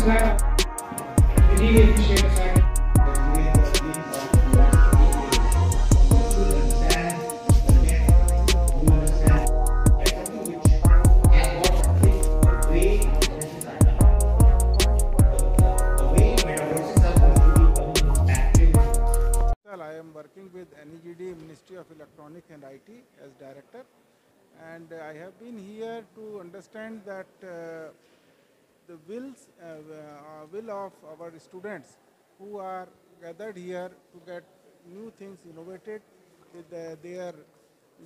glad I really appreciate the fact I am working with NEGD, Ministry of Electronics and IT as director, and I have been here to understand that the will of our students who are gathered here to get new things innovated with their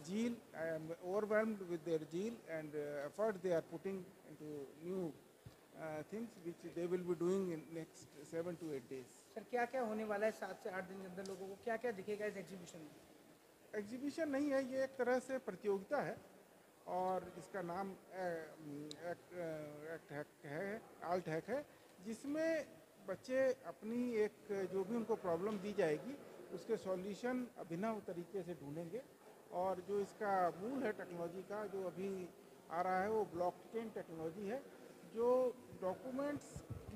zeal. I am overwhelmed with their zeal and effort they are putting into new things which they will be doing in next 7 to 8 days. Sir क्या क्या होने वाला है 7 से 8 दिन के अंदर लोगों को क्या क्या दिखेगा इस एग्जीबिशन में? एग्जीबिशन नहीं है, ये एक तरह से प्रतियोगिता है और इसका नाम आल्ट हैक है, जिसमें बच्चे अपनी एक जो भी उनको प्रॉब्लम दी जाएगी उसके सॉल्यूशन अभिनव तरीके से ढूंढेंगे। और जो इसका मूल है टेक्नोलॉजी का जो अभी आ रहा है वो ब्लॉकचेन टेक्नोलॉजी है, जो डॉक्यूमेंट्स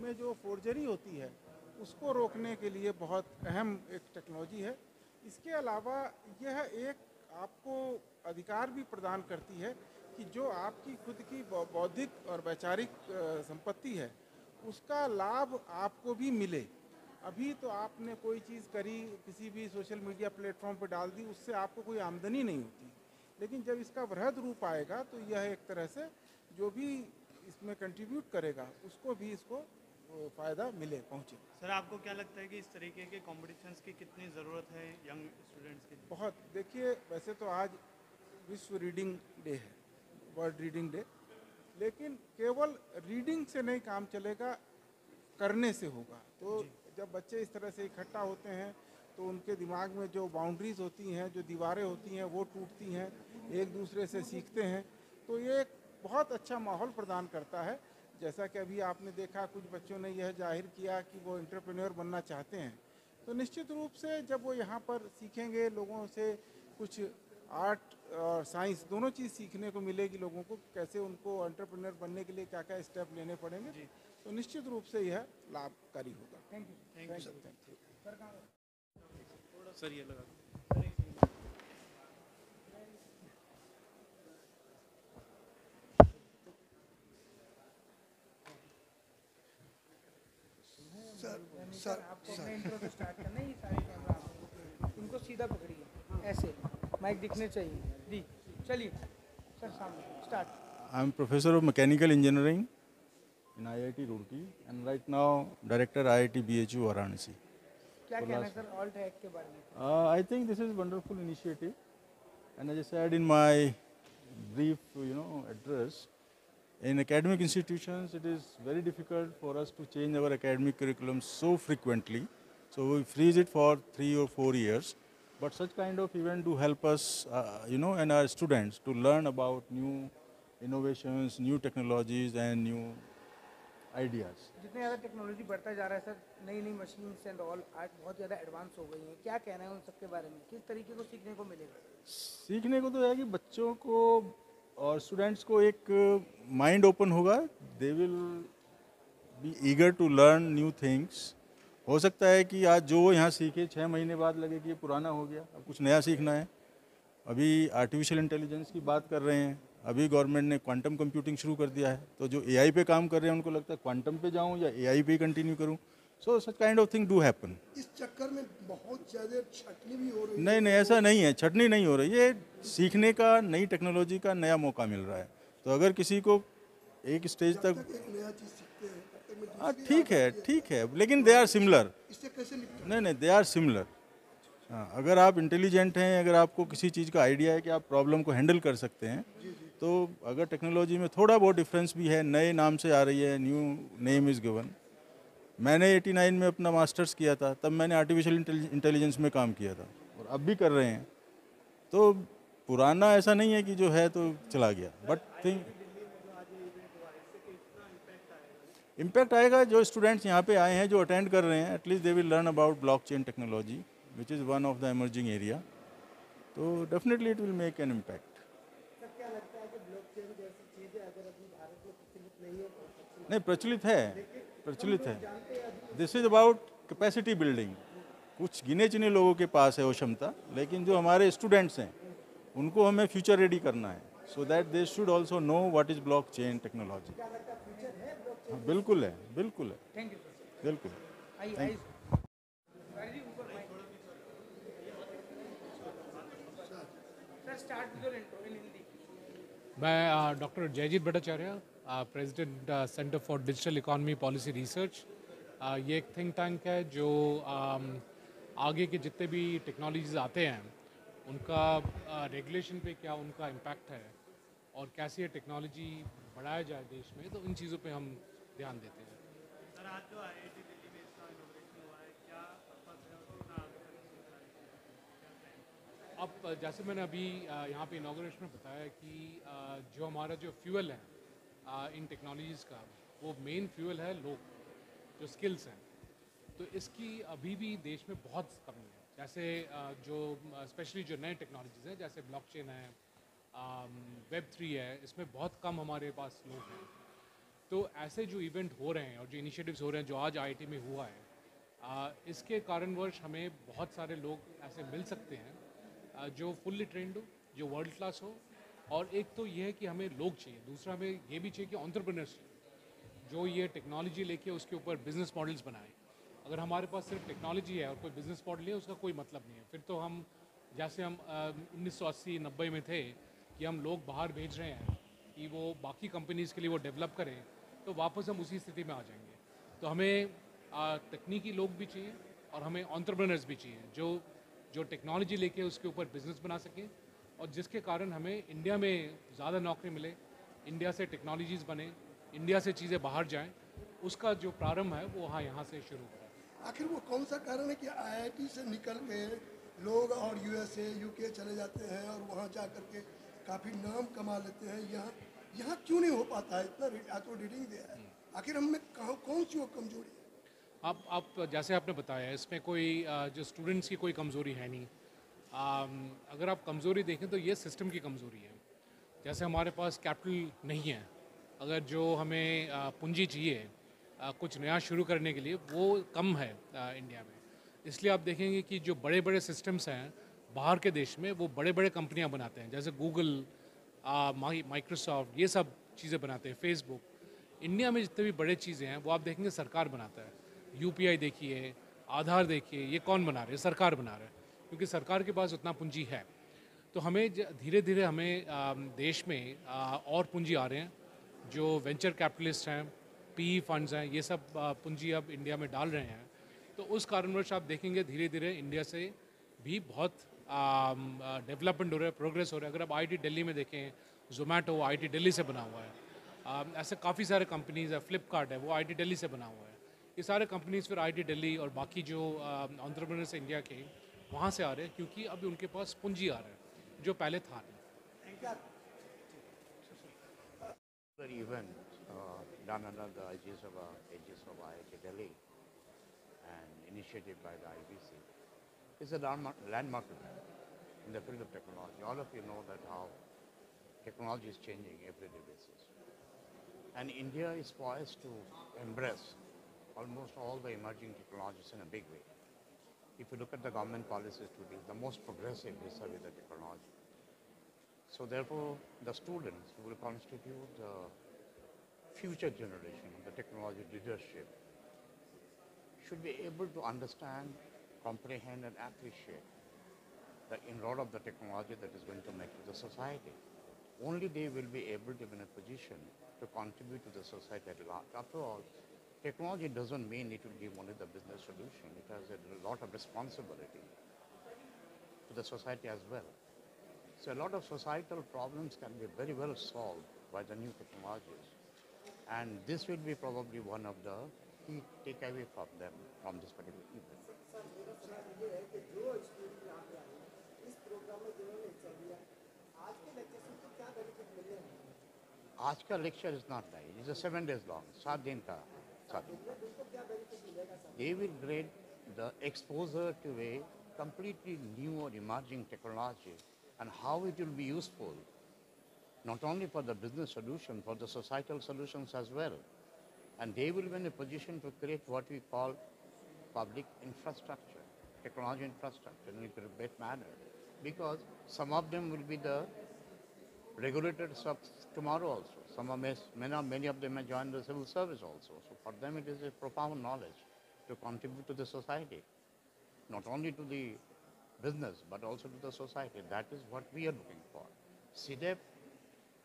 में जो फोर्जरी होती है उसको रोकने के लिए बहुत अहम एक टेक्नोलॉजी है। इसके अलावा यह एक आपको अधिकार भी प्रदान करती है कि जो आपकी खुद की बौद्धिक और वैचारिक संपत्ति है उसका लाभ आपको भी मिले। अभी तो आपने कोई चीज़ करी, किसी भी सोशल मीडिया प्लेटफॉर्म पर डाल दी, उससे आपको कोई आमदनी नहीं होती, लेकिन जब इसका वृहद रूप आएगा तो यह एक तरह से जो भी इसमें कंट्रीब्यूट करेगा उसको भी इसको फ़ायदा मिले, पहुँचे। सर आपको क्या लगता है कि इस तरीके के कॉम्पिटिशन्स की कितनी ज़रूरत है यंग स्टूडेंट्स की? बहुत। देखिए, वैसे तो आज विश्व रीडिंग डे है, वर्ल्ड रीडिंग डे, लेकिन केवल रीडिंग से नहीं काम चलेगा, करने से होगा। तो जब बच्चे इस तरह से इकट्ठा होते हैं तो उनके दिमाग में जो बाउंड्रीज होती हैं, जो दीवारें होती हैं, वो टूटती हैं, एक दूसरे से सीखते हैं, तो ये एक बहुत अच्छा माहौल प्रदान करता है। जैसा कि अभी आपने देखा कुछ बच्चों ने यह जाहिर किया कि वो एंटरप्रेन्योर बनना चाहते हैं, तो निश्चित रूप से जब वो यहाँ पर सीखेंगे, लोगों से कुछ आर्ट और साइंस दोनों चीज़ सीखने को मिलेगी, लोगों को कैसे उनको एंटरप्रेन्योर बनने के लिए क्या क्या स्टेप लेने पड़ेंगे, तो निश्चित रूप से यह लाभकारी होगा। थैंक यू सर ये लगा आपको अपना इंट्रो से स्टार्ट करना है। ये सारे कैमरा इनको सीधा पकड़िए, ऐसे माइक दिखने चाहिए। दी चलिए सर, सामने start. I am professor of mechanical engineering in IIT Roorkee and right now director IIT BHU Varanasi. क्या कहना है सर ऑल्ट हैक के बारे में? I think this is a wonderful initiative, and as I said in my brief address, in academic institutions it is very difficult for us to change our academic curriculum so frequently, so we freeze it for 3 or 4 years. But such kind of event do help us and our students to learn about new innovations, new technologies and new ideas. जितने ज़्यादा technology बढ़ता जा रहा है sir, नई नई machines and all आज बहुत ज़्यादा एडवांस हो गई हैं, क्या कहना है उन सब के बारे में? किस तरीके को सीखने को मिलेगा? सीखने को तो है कि बच्चों को और स्टूडेंट्स को एक माइंड ओपन होगा, they will be eager to learn new things. हो सकता है कि आज जो वो यहाँ सीखे 6 महीने बाद लगे कि ये पुराना हो गया, अब कुछ नया सीखना है। अभी आर्टिफिशियल इंटेलिजेंस की बात कर रहे हैं, अभी गवर्नमेंट ने क्वांटम कंप्यूटिंग शुरू कर दिया है, तो जो एआई पे काम कर रहे हैं उनको लगता है क्वांटम पे जाऊँ या एआई पे कंटिन्यू करूँ। So such kind of thing do happen. इस चक्कर में बहुत ज़्यादा छटनी भी हो रही है। नहीं, ऐसा नहीं है, छटनी नहीं हो रही, ये सीखने का, नई टेक्नोलॉजी का नया मौका मिल रहा है। तो अगर किसी को एक स्टेज तक एक नया चीज़ सीखते हैं, हाँ ठीक है, लेकिन दे आर सिमिलर। इससे कैसे निपटें? नहीं, दे आर सिमिलर। हाँ, अगर आप इंटेलिजेंट हैं, अगर आपको किसी चीज़ का आइडिया है कि आप प्रॉब्लम को हैंडल कर सकते हैं, तो अगर टेक्नोलॉजी में थोड़ा बहुत डिफरेंस भी है, नए नाम से आ रही है, न्यू नेम इज़ गिवन। मैंने 89 में अपना मास्टर्स किया था, तब मैंने आर्टिफिशियल इंटेलिजेंस में काम किया था और अब भी कर रहे हैं। तो पुराना ऐसा नहीं है कि जो है तो चला गया, बट थिंक इम्पैक्ट आएगा। जो स्टूडेंट्स यहाँ पे आए हैं, जो अटेंड कर रहे हैं, at least they will learn about blockchain technology which is one of the emerging area, तो definitely it will make an impact. नहीं, प्रचलित है, प्रचलित है। This is about capacity building. कुछ गिने चुने लोगों के पास है वो क्षमता, लेकिन जो हमारे स्टूडेंट्स हैं उनको हमें फ्यूचर रेडी करना है, so that they should also know what is blockchain technology. हाँ, बिल्कुल है, बिल्कुल है, थैंक यू सर। बिल्कुल। आइए आइए जी, ऊपर mic. Sir start with your intro in Hindi. मैं doctor Jayjeet Bhattacharya, president centre for digital economy policy research. ये एक थिंक टैंक है जो आगे के जितने भी टेक्नोलॉजीज आते हैं उनका रेगुलेशन पे क्या उनका इम्पैक्ट है और कैसे ये टेक्नोलॉजी बढ़ाया जाए देश में, तो इन चीज़ों पे हम ध्यान देते हैं। सर आज जो IIT दिल्ली में इसका इनोग्रेशन हुआ है, क्या पर्पस है और कितना आगे तक इसको चलाएंगे? अब जैसे मैंने अभी यहाँ पे इनाग्रेशन में बताया कि जो हमारा जो फ्यूल है इन टेक्नोलॉजीज़ का, वो मेन फ्यूल है लोग, जो स्किल्स हैं। तो इसकी अभी भी देश में बहुत कमी है। जैसे जो स्पेशली जो नए टेक्नोलॉजीज़ हैं, जैसे ब्लॉकचेन है, Web3 है, इसमें बहुत कम हमारे पास लोग हैं। तो ऐसे जो इवेंट हो रहे हैं और जो इनिशिएटिव्स हो रहे हैं जो आज IIT में हुआ है, इसके कारणवश हमें बहुत सारे लोग ऐसे मिल सकते हैं जो फुल्ली ट्रेंड हो, जो वर्ल्ड क्लास हो। और एक तो ये है कि हमें लोग चाहिए, दूसरा हमें ये भी चाहिए कि एंटरप्रेन्योर्स जो ये टेक्नोलॉजी लेके उसके ऊपर बिजनेस मॉडल्स बनाएं। अगर हमारे पास सिर्फ टेक्नोलॉजी है और कोई बिजनेस मॉडल नहीं है, उसका कोई मतलब नहीं है। फिर तो हम जैसे हम 1980-90 में थे कि हम लोग बाहर भेज रहे हैं कि वो बाकी कंपनीज़ के लिए वो डेवलप करें, तो वापस हम उसी स्थिति में आ जाएंगे। तो हमें तकनीकी लोग भी चाहिए और हमें एंटरप्रेन्योर्स भी चाहिए जो टेक्नोलॉजी लेके उसके ऊपर बिजनेस बना सकें, और जिसके कारण हमें इंडिया में ज़्यादा नौकरी मिले, इंडिया से टेक्नोलॉजीज़ बने, इंडिया से चीज़ें बाहर जाएं। उसका जो प्रारंभ है वो यहाँ से शुरू हुआ है। आखिर वो कौन सा कारण है कि IIT से निकल के लोग और USA UK चले जाते हैं और वहाँ जा कर के काफ़ी नाम कमा लेते हैं? यहाँ क्यों नहीं हो पाता है? इतना तो रीडिंग दिया है, आखिर हम में कौन सी वो कमजोरी है? आप जैसे आपने बताया, इसमें कोई जो स्टूडेंट्स की कोई कमज़ोरी है नहीं। अगर आप कमज़ोरी देखें तो ये सिस्टम की कमज़ोरी है। जैसे हमारे पास कैपिटल नहीं है, अगर जो हमें पूंजी चाहिए कुछ नया शुरू करने के लिए, वो कम है इंडिया में। इसलिए आप देखेंगे कि जो बड़े बड़े सिस्टम्स हैं बाहर के देश में, वो बड़े बड़े कंपनियां बनाते हैं, जैसे गूगल, माइक्रोसॉफ्ट, ये सब चीज़ें बनाते हैं, फेसबुक। इंडिया में जितने भी बड़े चीज़ें हैं वो आप देखेंगे सरकार बनाता है। UPI देखिए, आधार देखिए, ये कौन बना रहे हैं? सरकार बना रहा है, क्योंकि सरकार के पास उतना पूंजी है। तो हमें धीरे धीरे हमें देश में और पूंजी आ रहे हैं, जो वेंचर कैपिटलिस्ट हैं, PE फंड्स हैं, ये सब पूंजी अब इंडिया में डाल रहे हैं। तो उस कारणवश आप देखेंगे धीरे धीरे इंडिया से भी बहुत डेवलपमेंट हो रहा है, प्रोग्रेस हो रहा है। अगर आप IIT दिल्ली में देखें, जोमेटो IIT दिल्ली से बना हुआ है। ऐसे काफ़ी सारे कंपनीज़ है, फ्लिपकार्ट है, वो IIT दिल्ली से बना हुआ है। ये सारे कंपनीज़ फिर IIT दिल्ली और बाकी जो एंटरप्रेन्योर्स इंडिया के वहाँ से आ रहे हैं, क्योंकि अभी उनके पास पूंजी आ रहा है जो पहले था नहीं। The event done under the aegis of IIT Delhi and initiated by the IBC is a landmark event in the field of technology. All of you know that how technology is changing everyday basis, and India is poised to embrace almost all the emerging technologies in a big way. If you look at the government policies today, the most progressive is with the technology. So therefore, the students who will constitute the future generation of the technology leadership should be able to understand, comprehend and appreciate the inroad of the technology that is going to make to the society. Only they will be able to be in a position to contribute to the society at large. After all, technology doesn't mean it will give only the business solution. It has a lot of responsibility to the society as well. So a lot of societal problems can be very well solved by the new technologies. And this will be probably one of the key takeaway from them from this particular event. आज का lecture is not like, it's a 7 days long, 7 दिन का, 7 दिन. They will grade the exposure to a completely new or emerging technology and how it will be useful, not only for the business solution, for the societal solutions as well. And they will be in a position to create what we call public infrastructure, technology infrastructure in a better manner. Because some of them will be the regulators of tomorrow also. Many of them may join the civil service also. So for them it is a profound knowledge to contribute to the society, not only to the business but also to the society. That is what we are looking for. CDEP,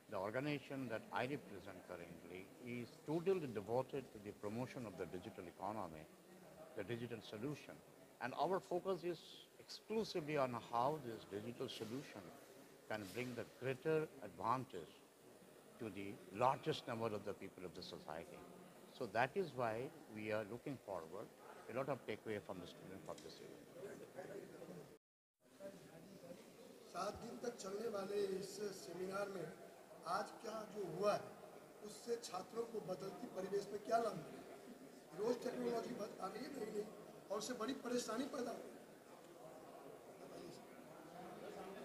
the organization that I represent currently, is totally devoted to the promotion of the digital economy, the digital solution. And our focus is exclusively on how this digital solution can bring the greater advantage to the largest number of the people of the society. So that is why we are looking forward a lot of takeaway from the student for this event. 7 दिन तक चलने वाले इस seminar में आज क्या जो हुआ है उससे छात्रों को बदलती परिवेश में क्या लाभ मिलेगा? रोज टेक्नोलॉजी आ रही है नई नई और उससे बड़ी परेशानी पैदा हो रही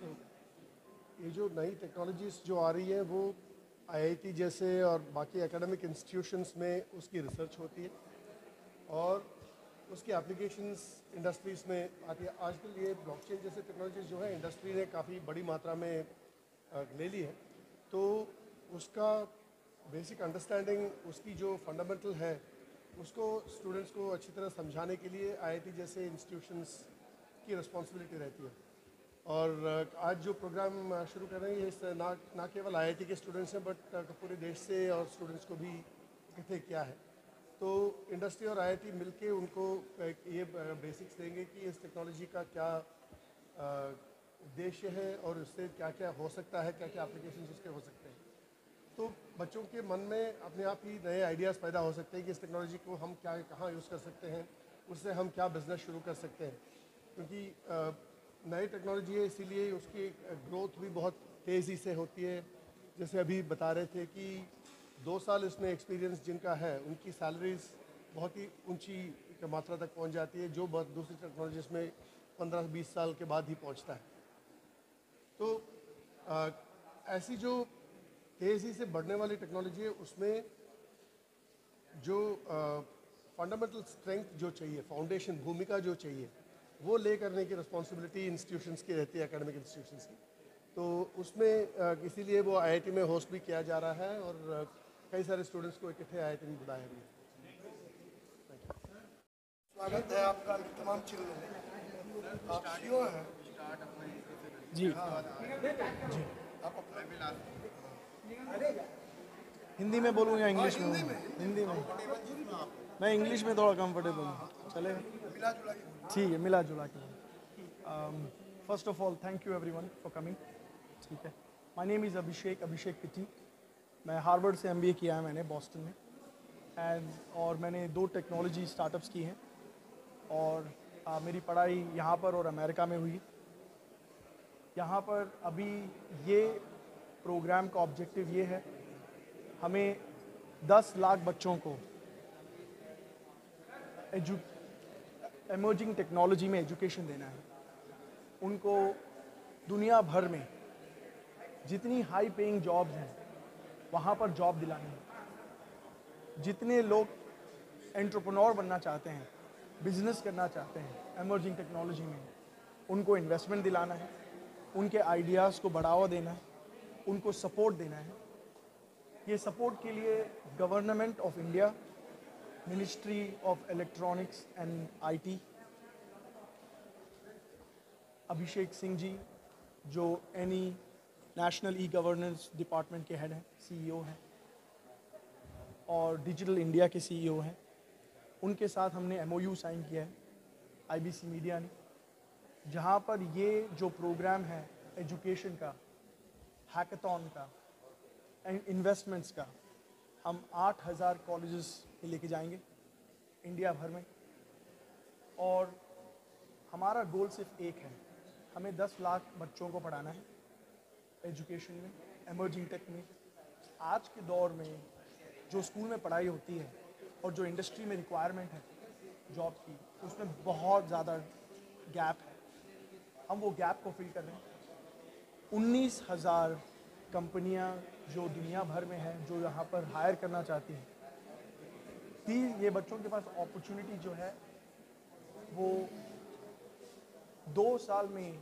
है। ये जो नई टेक्नोलॉजीज जो आ रही है वो आईआईटी जैसे और बाकी एकेडमिक इंस्टीट्यूशंस में उसकी रिसर्च होती है और उसकी एप्लीकेशंस इंडस्ट्रीज़ में आती है। आजकल ये ब्लॉकचेन जैसे टेक्नोलॉजीज जो है इंडस्ट्री ने काफ़ी बड़ी मात्रा में ले ली है, तो उसका बेसिक अंडरस्टैंडिंग उसकी जो फंडामेंटल है उसको स्टूडेंट्स को अच्छी तरह समझाने के लिए आईआईटी जैसे इंस्टीट्यूशंस की रिस्पॉन्सिबिलिटी रहती है। और आज जो प्रोग्राम शुरू कर रहे हैं ये ना केवल आईआईटी के स्टूडेंट्स हैं बट पूरे देश से और स्टूडेंट्स को भी इकट्ठे किया है। तो इंडस्ट्री और आईआईटी मिलके उनको ये बेसिक्स देंगे कि इस टेक्नोलॉजी का क्या उद्देश्य है और उससे क्या क्या हो सकता है, क्या क्या एप्लीकेशन उसके हो सकते हैं। तो बच्चों के मन में अपने आप ही नए आइडियाज़ पैदा हो सकते हैं कि इस टेक्नोलॉजी को हम क्या कहाँ यूज़ कर सकते हैं, उससे हम क्या बिज़नेस शुरू कर सकते हैं। क्योंकि नई टेक्नोलॉजी है इसीलिए उसकी ग्रोथ भी बहुत तेज़ी से होती है। जैसे अभी बता रहे थे कि 2 साल इसमें एक्सपीरियंस जिनका है उनकी सैलरीज बहुत ही ऊंची मात्रा तक पहुंच जाती है, जो दूसरी टेक्नोलॉजीज में 15-20 साल के बाद ही पहुंचता है। तो ऐसी जो तेज़ी से बढ़ने वाली टेक्नोलॉजी है उसमें जो फंडामेंटल स्ट्रेंथ जो चाहिए, फाउंडेशन भूमिका जो चाहिए, वो ले करने की रिस्पॉन्सिबिलिटी इंस्टीट्यूशंस की रहती है, एकेडमिक इंस्टीट्यूशंस की। तो उसमें इसीलिए वो आईआईटी में होस्ट भी किया जा रहा है और कई सारे स्टूडेंट्स को इकट्ठे आईआईटी में बुलाया भी है। स्वागत है आपका तमाम चैनलों में। आप सीईओ हैं जी। जी, आप अपना हिंदी में बोलूँ या इंग्लिश में? हिंदी में। मैं इंग्लिश में थोड़ा कंफर्टेबल हूँ, चलेगा? मिला जुला के ठीक है, मिला जुला के। First of all thank you everyone for coming. ठीक है, माय नेम इज़ अभिषेक पिटी। मैं हार्वर्ड से एमबीए किया है मैंने बॉस्टन में और मैंने 2 टेक्नोलॉजी स्टार्टअप्स की हैं और मेरी पढ़ाई यहाँ पर और अमेरिका में हुई। यहाँ पर अभी ये प्रोग्राम का ऑब्जेक्टिव ये है, हमें 10 लाख बच्चों को एमर्जिंग टेक्नोलॉजी में एजुकेशन देना है। उनको दुनिया भर में जितनी हाई पेइंग जॉब्स हैं वहाँ पर जॉब दिलानी है। जितने लोग एंटरप्रेन्योर बनना चाहते हैं, बिजनेस करना चाहते हैं एमर्जिंग टेक्नोलॉजी में, उनको इन्वेस्टमेंट दिलाना है, उनके आइडियाज़ को बढ़ावा देना है, उनको सपोर्ट देना है। ये सपोर्ट के लिए government of India, ministry of electronics and IT, Abhishek Singh ji जो नेशनल ई गवर्नेंस डिपार्टमेंट के हेड हैं, सीईओ हैं और डिजिटल इंडिया के सीईओ हैं, उनके साथ हमने एमओयू साइन किया है आईबीसी मीडिया ने, जहाँ पर ये जो प्रोग्राम है एजुकेशन का, हैकाथॉन का, इन्वेस्टमेंट्स का, हम 8000 कॉलेजेस में लेके जाएंगे इंडिया भर में। और हमारा गोल सिर्फ एक है, हमें 10 लाख बच्चों को पढ़ाना है एजुकेशन में, एमर्जिंग टेक में। आज के दौर में जो स्कूल में पढ़ाई होती है और जो इंडस्ट्री में रिक्वायरमेंट है जॉब की, उसमें बहुत ज़्यादा गैप है। हम वो गैप को फिल कर रहे हैं। 19,000 कंपनियां जो दुनिया भर में हैं जो यहाँ पर हायर करना चाहती हैं, ये बच्चों के पास अपॉर्चुनिटी जो है वो 2 साल में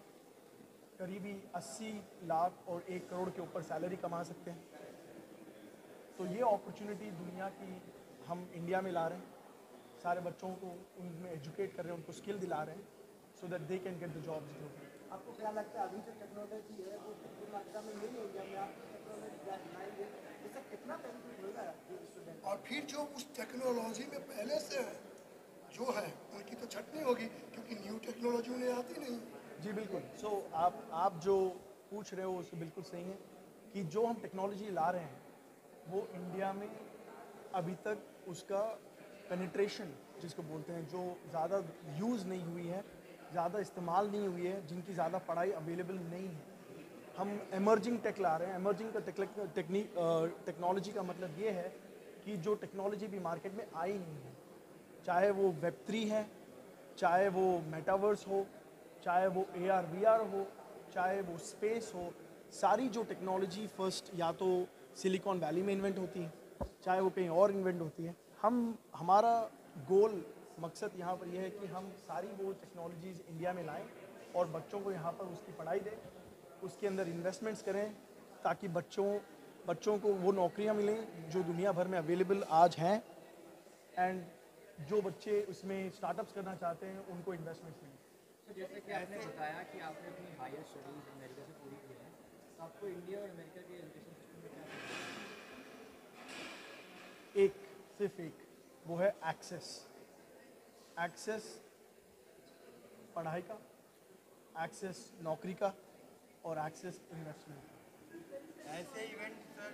करीबी 80 लाख और 1 करोड़ के ऊपर सैलरी कमा सकते हैं। तो ये अपॉर्चुनिटी दुनिया की हम इंडिया में ला रहे हैं, सारे बच्चों को उनमें एजुकेट कर रहे हैं, उनको स्किल दिला रहे हैं so that they can get the jobs globally. आपको क्या लगता है अभी जो टेक्नोलॉजी है वो कितनी मात्रा में नहीं होगी, हमें आप टेक्नोलॉजी लाएंगे इससे कितना बेनिफिट होगा स्टूडेंट? और फिर जो उस टेक्नोलॉजी में पहले से जो है उनकी तो छटनी होगी, क्योंकि न्यू टेक्नोलॉजी उन्हें आती नहीं। जी बिल्कुल। सो आप जो पूछ रहे हो उससे बिल्कुल सही है कि जो हम टेक्नोलॉजी ला रहे हैं वो इंडिया में अभी तक उसका पेनिट्रेशन जिसको बोलते हैं, जो ज़्यादा यूज़ नहीं हुई है, ज़्यादा इस्तेमाल नहीं हुई है, जिनकी ज़्यादा पढ़ाई अवेलेबल नहीं है, हम एमर्जिंग टेक ला रहे हैं। एमर्जिंग का टेक्नोलॉजी का मतलब ये है कि जो टेक्नोलॉजी भी मार्केट में आई नहीं है, चाहे वो वेब3 है, चाहे वो मेटावर्स हो, चाहे वो AR VR हो, चाहे वो स्पेस हो, सारी जो टेक्नोलॉजी फर्स्ट या तो सिलिकॉन वैली में इन्वेंट होती है, चाहे वो कहीं और इन्वेंट होती है। हमारा गोल मकसद यहाँ पर यह है कि हम सारी वो टेक्नोलॉजीज़ इंडिया में लाएं और बच्चों को यहाँ पर उसकी पढ़ाई दें, उसके अंदर इन्वेस्टमेंट्स करें ताकि बच्चों को वो नौकरियाँ मिलें जो दुनिया भर में अवेलेबल आज हैं, एंड जो बच्चे उसमें स्टार्टअप्स करना चाहते हैं उनको इन्वेस्टमेंट्स मिलें। तो जैसे कि आपने बताया कि आपने अपनी हायर स्टडीज़ अमेरिका से पूरी की है, तो आपको इंडिया और अमेरिका के एजुकेशन सिस्टम में क्या सिर्फ एक वो है एक्सेस पढ़ाई का, एक्सेस नौकरी का और एक्सेस इन्वेस्टमेंट। ऐसे इवेंट सर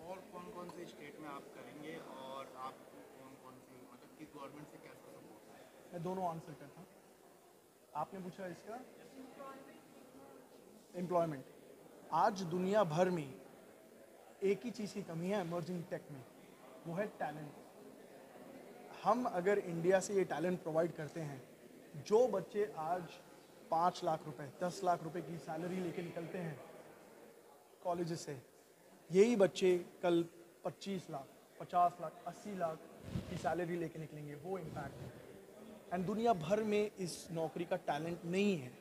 और कौन कौन से स्टेट में आप करेंगे और आपको कौन कौन सी मतलब किस गवर्नमेंट से कैसा सपोर्ट है? मैं दोनों आंसर करता हूँ। आपने पूछा इसका एम्प्लॉयमेंट। आज दुनिया भर में एक ही चीज़ की कमी है इमर्जिंग टेक में, वो है टैलेंट। हम अगर इंडिया से ये टैलेंट प्रोवाइड करते हैं, जो बच्चे आज 5 लाख रुपए 10 लाख रुपए की सैलरी लेके निकलते हैं कॉलेज से, यही बच्चे कल 25 लाख 50 लाख 80 लाख की सैलरी लेके निकलेंगे। वो इम्पैक्ट है, एंड दुनिया भर में इस नौकरी का टैलेंट नहीं है।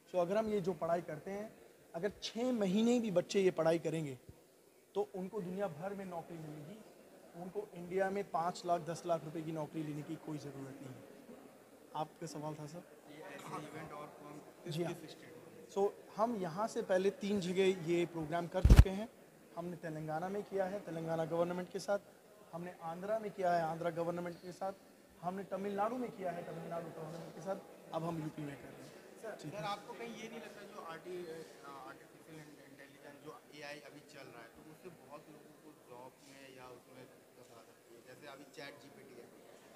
सो अगर हम ये जो पढ़ाई करते हैं, अगर 6 महीने भी बच्चे ये पढ़ाई करेंगे तो उनको दुनिया भर में नौकरी मिलेगी। उनको इंडिया में 5 लाख 10 लाख रुपए की नौकरी लेने की कोई ज़रूरत नहीं है। आपका सवाल था सर? ऐसे इवेंट और कौन जी हाँ। किस स्टेट? सो हम यहाँ से पहले 3 जगह ये प्रोग्राम कर चुके हैं। हमने तेलंगाना में किया है तेलंगाना गवर्नमेंट के साथ, हमने आंध्रा में किया है आंध्रा गवर्नमेंट के साथ, हमने तमिलनाडु में किया है तमिलनाडु गवर्नमेंट के साथ, अब हम यूपी में कर रहे हैं। सर आपको कहीं ये नहीं लगता जो आर्टिफिशियल इंटेलिजेंस जो AI अभी चल रहा है, तो उससे बहुत लोगों को जॉब में या उसमें दिक्कत आ सकती है? जैसे अभी ChatGPT है,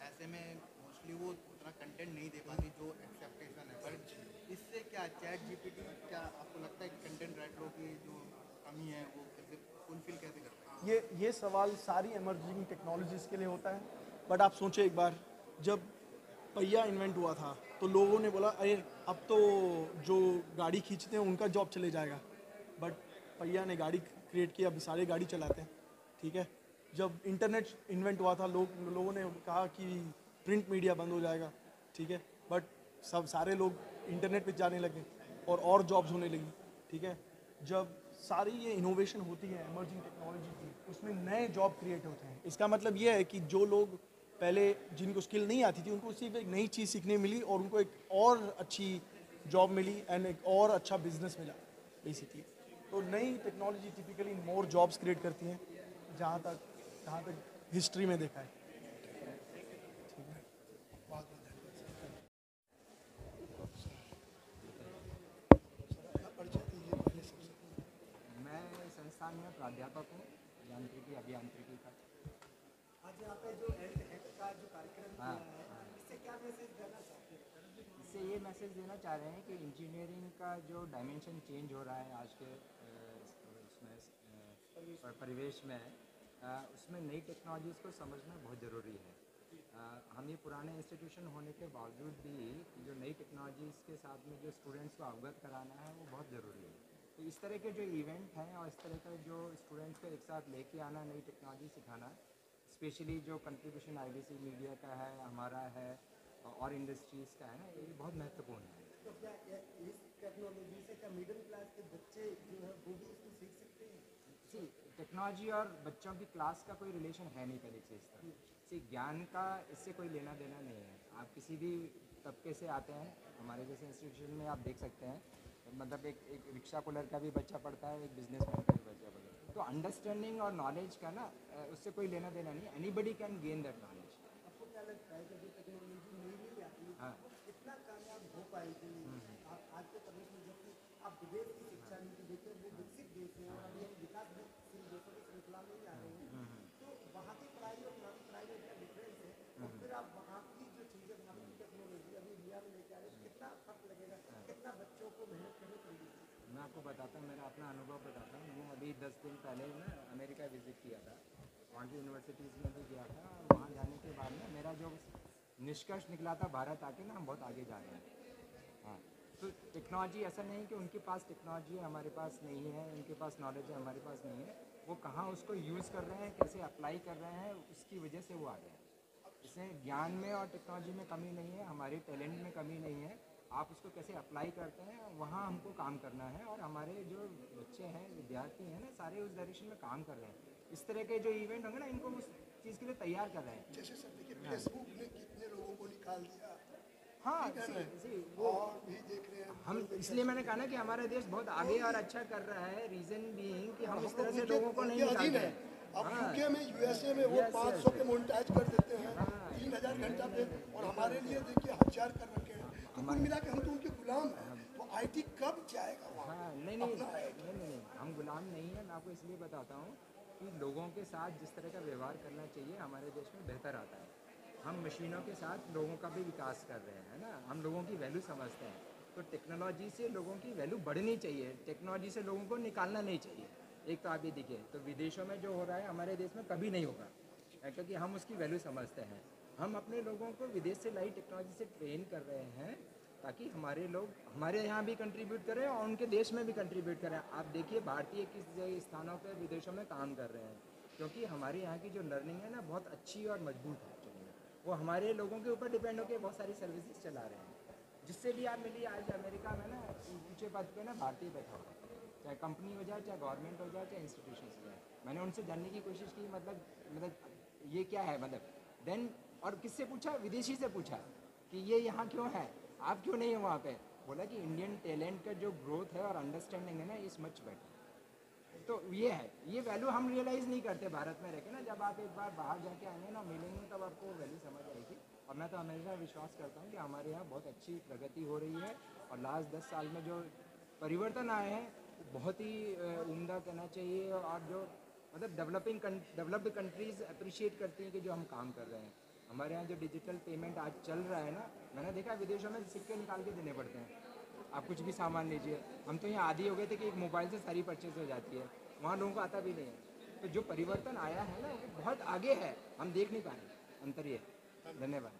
ऐसे में मोस्टली वो उतना कंटेंट नहीं दे पाती जो एक्सेप्टेशन है, पर इससे क्या ChatGPT क्या आपको लगता है कि कंटेंट राइटरों की जो कमी है वो कैसे फुलफिल कैसे करता है? ये सवाल सारी इमर्जिंग टेक्नोलॉजीज़ के लिए होता है। बट आप सोचें एक बार, जब पहिया इन्वेंट हुआ था तो लोगों ने बोला अरे अब तो जो गाड़ी खींचते हैं उनका जॉब चले जाएगा। बट पहिया ने गाड़ी क्रिएट किया, अब सारे गाड़ी चलाते हैं। ठीक है, जब इंटरनेट इन्वेंट हुआ था लोगों ने कहा कि प्रिंट मीडिया बंद हो जाएगा। ठीक है, बट सारे लोग इंटरनेट पे जाने लगे और जॉब्स होने लगी। ठीक है, जब सारी ये इनोवेशन होती है इमर्जिंग टेक्नोलॉजी की, उसमें नए जॉब क्रिएट होते हैं। इसका मतलब ये है कि जो लोग पहले जिनको स्किल नहीं आती थी उनको सिर्फ एक नई चीज़ सीखने मिली और उनको एक और अच्छी जॉब मिली एंड एक और अच्छा बिजनेस मिला बेसिकली। तो नई technology typically more jobs create करती हैं, जहाँ तक हिस्ट्री में देखा है। ठीक है, बहुत बहुत धन्यवाद। परिचय दीजिए पहले सबसे। मैं संस्थान में प्राध्यापक हूँ यांत्रिकी अभियांत्रिकी का। आज यहाँ पे जो हेल्थ का जो कार्यक्रम किया है, इससे क्या मैसेज देना चाहते हैं? इससे ये मैसेज देना चाह रहे हैं कि इंजीनियरिंग का जो डायमेंशन चेंज हो रहा है आज के उसमें परिवेश में, उसमें नई टेक्नोलॉजीज़ को समझना बहुत ज़रूरी है। हम ये पुराने इंस्टीट्यूशन होने के बावजूद भी जो नई टेक्नोलॉजीज़ के साथ में जो स्टूडेंट्स को अवगत कराना है वो बहुत ज़रूरी है। तो इस तरह के जो इवेंट हैं और इस तरह का जो स्टूडेंट्स को एक साथ लेके आना, नई टेक्नोलॉजी सिखाना, स्पेशली जो कंट्रीब्यूशन IBC मीडिया का है, हमारा है और इंडस्ट्रीज़ का है ना, ये बहुत महत्वपूर्ण है। तो क्या इस टेक्नोलॉजी से क्या मिडिल क्लास के बच्चे जो है वो भी इसको सीख सकते हैं? सी टेक्नोलॉजी और बच्चों की क्लास का कोई रिलेशन है नहीं पहली चीज़ तो। सी ज्ञान का इससे कोई लेना देना नहीं है। आप किसी भी तबके से आते हैं, हमारे जैसे इंस्टीट्यूशन में आप देख सकते हैं, मतलब एक रिक्शा पुलर का भी बच्चा पढ़ता है, एक बिजनेसमैन का भी बच्चा पढ़ता है। तो अंडरस्टैंडिंग और नॉलेज का ना उससे कोई लेना देना नहीं, anybody can gain that knowledge. आपको क्या लगता है कि जो टेक्नोलॉजी नई नई आती है, हाँ, कितना कामयाब हो पाएगी? आप आज के प्रदेश में जबकि आप विदेश की शिक्षा नीति देखिए, वो विकसित देश है और अभी हम विकासशील देशों की श्रृंखला में ही आ रहे हैं, तो वहाँ की पढ़ाई और यहाँ की पढ़ाई में क्या डिफरेंस है? और फिर आप वहाँ की जो चीज़ें, वहाँ की टेक्नोलॉजी अभी इंडिया में लेके आ रहे हैं, कितना फर्क लगेगा, कितना बच्चों को मेहनत करनी पड़ेगी? मैं आपको बताता हूँ, मेरा अपना अनुभव बताता हूँ। मैंने अभी 10 दिन पहले ना अमेरिका विज़िट किया था, वहाँ की यूनिवर्सिटीज़ में भी गया था। वहाँ जाने के बाद ना मेरा जो निष्कर्ष निकला था, भारत आके ना हम बहुत आगे जा रहे हैं। हाँ, तो टेक्नोलॉजी ऐसा नहीं कि उनके पास टेक्नोलॉजी है हमारे पास नहीं है, उनके पास नॉलेज है हमारे पास नहीं है, वो कहाँ उसको यूज़ कर रहे हैं, कैसे अप्लाई कर रहे हैं, उसकी वजह से वो आगे हैं। इसमें ज्ञान में और टेक्नोलॉजी में कमी नहीं है, हमारे टैलेंट में कमी नहीं है। आप उसको कैसे अप्लाई करते हैं, वहाँ हमको काम करना है। और हमारे जो बच्चे हैं, विद्यार्थी हैं ना, सारे उस डायरेक्शन में काम कर रहे हैं। इस तरह के जो इवेंट होंगे ना, इनको उस चीज़ के लिए तैयार कर रहे हैं। जैसे सर देखिए, फेसबुक ने कितने लोगों को निकाल दिया। हाँ, वो और भी देख रहे हैं। हम इसलिए मैंने कहा ना कि हमारा देश बहुत आगे और अच्छा कर रहा है, रीज़न बीइंग कि हम इस तरह से लोगों को नहीं निकालते हैं। अब यूके में, USA में वो 500 पे मोनेटाइज कर देते हैं, 3000 घंटा पे, और हमारे लिए देखिए 1000 कर रखे हैं। तो कुल मिला के हम तो उनके गुलाम हैं। तो IT कब जाएगा वहाँ? हाँ, नहीं, हम गुलाम नहीं हैं। मैं आपको इसलिए बताता हूँ कि लोगों के साथ जिस तरह का व्यवहार करना चाहिए हमारे देश में बेहतर आता है। हम मशीनों के साथ लोगों का भी विकास कर रहे हैं ना, हम लोगों की वैल्यू समझते हैं। तो टेक्नोलॉजी से लोगों की वैल्यू बढ़नी चाहिए, टेक्नोलॉजी से लोगों को निकालना नहीं चाहिए। एक तो आप ये देखिए, तो विदेशों में जो हो रहा है हमारे देश में कभी नहीं होगा, क्योंकि हम उसकी वैल्यू समझते हैं। हम अपने लोगों को विदेश से लाई टेक्नोलॉजी से ट्रेन कर रहे हैं ताकि हमारे लोग हमारे यहाँ भी कंट्रीब्यूट करें और उनके देश में भी कंट्रीब्यूट करें। आप देखिए भारतीय किस स्थानों पर विदेशों में काम कर रहे हैं, क्योंकि हमारे यहाँ की जो लर्निंग है ना बहुत अच्छी और मजबूत है। वो हमारे लोगों के ऊपर डिपेंड होकर बहुत सारी सर्विसेज चला रहे हैं। जिससे भी आप मिलिए, आज अमेरिका में ना ऊँचे पद पे ना भारतीय बैठा हुआ है, चाहे कंपनी हो जाए, चाहे गवर्नमेंट हो जाए, चाहे इंस्टीट्यूशन हो जाए। मैंने उनसे जानने की कोशिश की, मतलब ये क्या है, मतलब देन, और किससे पूछा? विदेशी से पूछा कि ये यहाँ क्यों है, आप क्यों नहीं है वहाँ पे? बोला कि इंडियन टैलेंट का जो ग्रोथ है और अंडरस्टैंडिंग है ना, इज़ मच बेटर। तो ये है, ये वैल्यू हम रियलाइज़ नहीं करते भारत में रह के ना। जब आप एक बार बाहर जाके आएंगे ना, मिलेंगे, तब आपको वैल्यू समझ आएगी। और मैं तो हमेशा विश्वास करता हूँ कि हमारे यहाँ बहुत अच्छी प्रगति हो रही है और लास्ट 10 साल में जो परिवर्तन आए हैं बहुत ही उम्दा कहना चाहिए। और जो मतलब डेवलप्ड कंट्रीज़ अप्रिशिएट करती हैं कि जो हम काम कर रहे हैं। हमारे यहाँ जो डिजिटल पेमेंट आज चल रहा है ना, मैंने देखा विदेशों में सिक्के निकाल के देने पड़ते हैं। आप कुछ भी सामान लीजिए, हम तो यहाँ आदी हो गए थे कि एक मोबाइल से सारी परचेज हो जाती है, वहाँ लोगों को आता भी नहीं है। तो जो परिवर्तन आया है ना, वो बहुत आगे है, हम देख नहीं पा रहे। अंतर ये है। धन्यवाद।